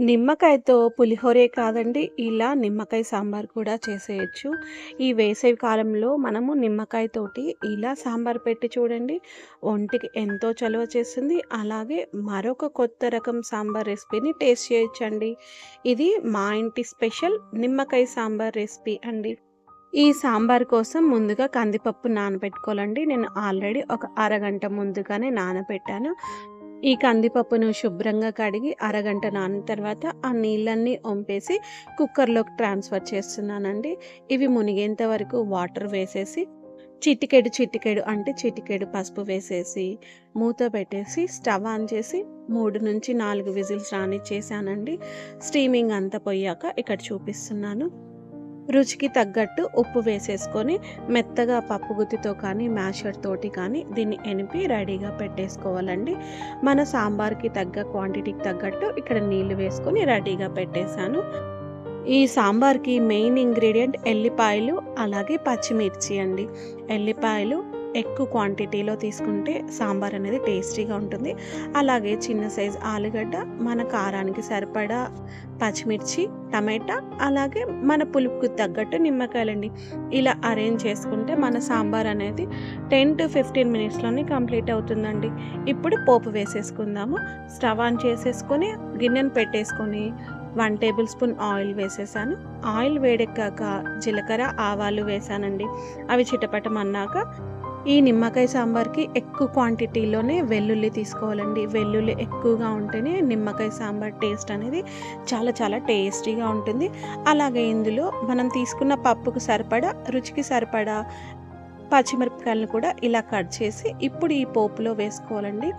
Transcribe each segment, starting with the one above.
నిమ్మకాయతో పులిహోరే కాదండి, ఇలా నిమ్మకాయ సాంబార్ కూడా చేసేయొచ్చు. ఈ వేసవి కాలంలో మనము నిమ్మకాయతోటి ఇలా సాంబార్ పెట్టి చూడండి. ఒంటికి ఎంతో చలువ చేస్తుంది. అలాగే మరొక కొత్త రకం సాంబార్ రెసిపీని టేస్ట్ చేయొచ్చండి. ఇది మా ఇంటి స్పెషల్ నిమ్మకాయ సాంబార్ రెసిపీ అండి. ఈ సాంబార్ కోసం ముందుగా కందిపప్పు నానబెట్టుకోవాలండి. నేను ఆల్రెడీ ఒక అరగంట ముందుగానే నానబెట్టాను. ఈ కందిపప్పును శుభ్రంగా కడిగి అరగంట నానిన తర్వాత ఆ నీళ్ళన్నీ ఒంపేసి కుక్కర్‌లోకి ట్రాన్స్‌ఫర్ చేస్తున్నానండి. ఇవి మునిగేంత వరకు వాటర్ వేసేసి చిటికెడు అంటే చిటికెడు పసుపు వేసేసి మూత పెట్టేసి స్టవ్ ఆన్ చేసి 3-4 విజిల్స్ రానిచ్చేసానండి. స్టీమింగ్ అంతా పోయాక ఇక్కడ చూపిస్తున్నాను. రుచికి తగ్గట్టు ఉప్పు వేసేసుకొని మెత్తగా పప్పు గుత్తితో కానీ మ్యాషర్ తోటి కానీ దీన్ని ఎనిపి రెడీగా పెట్టేసుకోవాలండి. మన సాంబార్కి తగ్గ క్వాంటిటీకి తగ్గట్టు ఇక్కడ నీళ్లు వేసుకొని రెడీగా పెట్టేశాను. ఈ సాంబార్కి మెయిన్ ఇంగ్రీడియంట్ ఎల్లిపాయలు అలాగే పచ్చిమిర్చి అండి. ఎల్లిపాయలు ఎక్కువ క్వాంటిటీలో తీసుకుంటే సాంబార్ అనేది టేస్టీగా ఉంటుంది. అలాగే చిన్న సైజ్ ఆలుగడ్డ, మన కారానికి సరిపడా పచ్చిమిర్చి, టమాటా, అలాగే మన పులుపుకు తగ్గట్టు నిమ్మకాయలండి. ఇలా అరేంజ్ చేసుకుంటే మన సాంబార్ అనేది 10-15 మినిట్స్‌లోనే కంప్లీట్ అవుతుందండి. ఇప్పుడు పోపు వేసేసుకుందాము. స్టవ్ ఆన్ చేసేసుకొని గిన్నెను పెట్టేసుకొని 1 టేబుల్ స్పూన్ ఆయిల్ వేసేసాను. ఆయిల్ వేడెక్కాక జీలకర్ర, ఆవాలు వేసానండి. అవి చిటపటమన్నాక ఈ నిమ్మకాయ సాంబార్‌కి ఎక్కువ క్వాంటిటీలోనే వెల్లుల్లి తీసుకోవాలండి. వెల్లుల్లి ఎక్కువగా ఉంటేనే నిమ్మకాయ సాంబార్ టేస్ట్ అనేది చాలా చాలా టేస్టీగా ఉంటుంది. అలాగే ఇందులో మనం తీసుకున్న పప్పుకు సరిపడా, రుచికి సరిపడా పచ్చిమిరపకాయలను కూడా ఇలా కట్ చేసి ఇప్పుడు ఈ పోపులో వేసుకోవాలండి.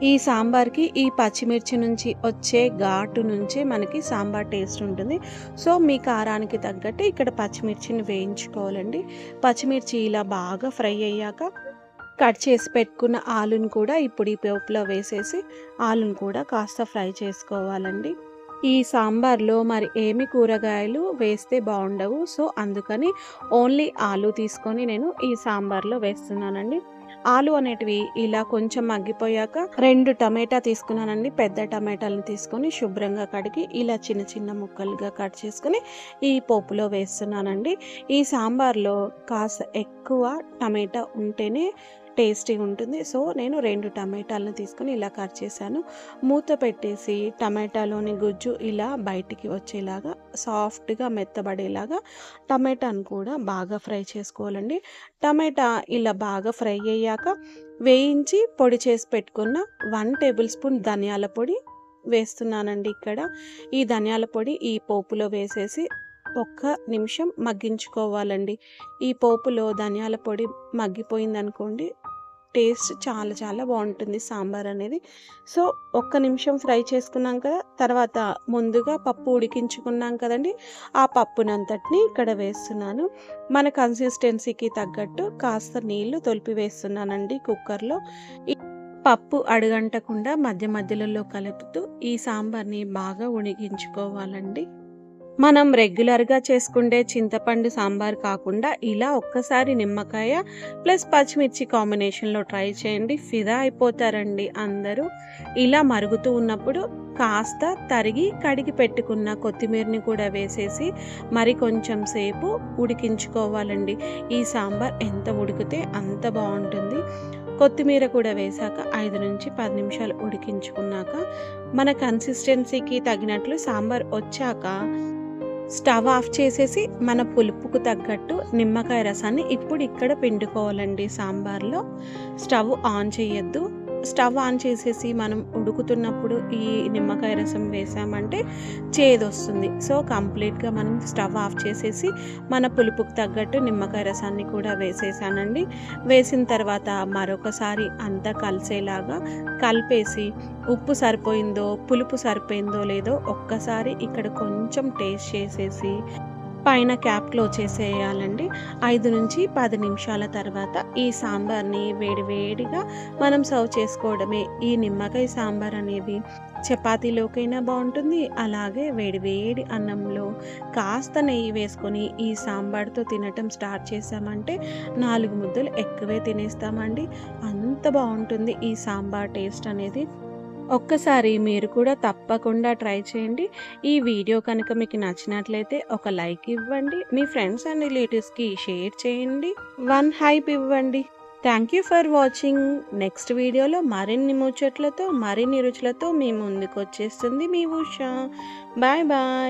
ఈ సాంబార్‌కి ఈ పచ్చిమిర్చి నుంచి వచ్చే ఘాటు నుంచే మనకి సాంబార్ టేస్ట్ ఉంటుంది. సో, మీ కారానికి తగ్గట్టు ఇక్కడ పచ్చిమిర్చిని వేయించుకోవాలండి. పచ్చిమిర్చి ఇలా బాగా ఫ్రై అయ్యాక కట్ చేసి పెట్టుకున్న ఆలుని కూడా ఇప్పుడు ఈ పోపులో వేసేసి ఆలుని కూడా కాస్త ఫ్రై చేసుకోవాలండి. ఈ సాంబార్‌లో మరి ఏమి కూరగాయలు వేస్తే బావుండవు. సో, అందుకని ఓన్లీ ఆలు తీసుకొని నేను ఈ సాంబార్‌లో వేస్తున్నానండి. ఆలు అనేటివి ఇలా కొంచెం మగ్గిపోయాక 2 టమాటా తీసుకున్నానండి. పెద్ద టమాటాలను తీసుకొని శుభ్రంగా కడిగి ఇలా చిన్న చిన్న ముక్కలుగా కట్ చేసుకొని ఈ పోపులో వేస్తున్నానండి. ఈ సాంబార్‌లో కాస్త ఎక్కువ టమాటా ఉంటేనే టేస్టీగా ఉంటుంది. సో, నేను 2 టమాటాలను తీసుకొని ఇలా కట్ చేశాను. మూత పెట్టేసి టమాటాలోని గుజ్జు ఇలా బయటికి వచ్చేలాగా సాఫ్ట్‌గా మెత్తబడేలాగా టమాటాను కూడా బాగా ఫ్రై చేసుకోవాలండి. టమాటా ఇలా బాగా ఫ్రై అయ్యాక వేయించి పొడి చేసి పెట్టుకున్న 1 టేబుల్ స్పూన్ ధనియాల పొడి వేస్తున్నానండి ఇక్కడ. ఈ ధనియాల పొడి ఈ పోపులో వేసేసి ఒక్క నిమిషం మగ్గించుకోవాలండి. ఈ పోపులో ధనియాల పొడి మగ్గిపోయిందనుకోండి, టేస్ట్ చాలా చాలా బావుంటుంది సాంబార్ అనేది. సో, ఒక్క నిమిషం ఫ్రై చేసుకున్నాం కదా! తర్వాత ముందుగా పప్పు ఉడికించుకున్నాం కదండీ! ఆ పప్పునంతటిని ఇక్కడ వేస్తున్నాను. మన కన్సిస్టెన్సీకి తగ్గట్టు కాస్త నీళ్లు తొలిపి వేస్తున్నానండి కుక్కర్‌లో. ఈ పప్పు అడుగంటకుండా మధ్య మధ్యలలో కలుపుతూ ఈ సాంబార్‌ని బాగా ఉడికించుకోవాలండి. మనం రెగ్యులర్‌గా చేసుకుండే చింతపండు సాంబార్ కాకుండా ఇలా ఒక్కసారి నిమ్మకాయ ప్లస్ పచ్చిమిర్చి కాంబినేషన్‌లో ట్రై చేయండి. ఫిదా అయిపోతారండి అందరూ. ఇలా మరుగుతూ ఉన్నప్పుడు కాస్త తరిగి కడిగి పెట్టుకున్న కొత్తిమీరని కూడా వేసేసి మరి కొంచెం సేపు ఉడికించుకోవాలండి. ఈ సాంబార్ ఎంత ఉడికితే అంత బావుంటుంది. కొత్తిమీర కూడా వేశాక 5-10 నిమిషాలు ఉడికించుకున్నాక మన కన్సిస్టెన్సీకి తగినట్లు సాంబార్ వచ్చాక స్టవ్ ఆఫ్ చేసేసి మన పులుపుకు తగ్గట్టు నిమ్మకాయ రసాన్ని ఇప్పుడు ఇక్కడ పిండుకోవాలండి సాంబార్‌లో. స్టవ్ ఆన్ చేయొద్దు. స్టవ్ ఆన్ చేసేసి మనం ఉడుకుతున్నప్పుడు ఈ నిమ్మకాయ రసం వేసామంటే చేదొస్తుంది. సో, కంప్లీట్‌గా మనం స్టవ్ ఆఫ్ చేసేసి మన పులుపుకు తగ్గట్టు నిమ్మకాయ రసాన్ని కూడా వేసేసానండి. వేసిన తర్వాత మరొకసారి అంతా కలిసేలాగా కలిపేసి ఉప్పు సరిపోయిందో, పులుపు సరిపోయిందో లేదో ఒక్కసారి ఇక్కడ కొంచెం టేస్ట్ చేసేసి పైన క్యాప్ క్లోజ్ చేసేయాలండి. 5-10 నిమిషాల తర్వాత ఈ సాంబార్‌ని వేడి వేడిగా మనం సర్వ్ చేసుకోవడమే. ఈ నిమ్మకాయ సాంబార్ అనేది చపాతీలోకైనా బావుంటుంది. అలాగే వేడి వేడి అన్నంలో కాస్త నెయ్యి వేసుకొని ఈ సాంబార్‌తో తినటం స్టార్ట్ చేశామంటే 4 ముద్దలు ఎక్కువే తినేస్తామండి. అంత బావుంటుంది ఈ సాంబార్ టేస్ట్ అనేది. ఒక్కసారి మీరు కూడా తప్పకుండా ట్రై చేయండి. ఈ వీడియో కనుక మీకు నచ్చినట్లయితే ఒక లైక్ ఇవ్వండి. మీ ఫ్రెండ్స్ అండ్ రిలేటివ్స్‌కి షేర్ చేయండి. 1 హైప్ ఇవ్వండి. Thank you for watching. Next వీడియోలో మరిన్ని ముచ్చట్లతో, మరిన్ని రుచులతో మీ ముందుకొచ్చేస్తుంది మీ ఉష. Bye bye.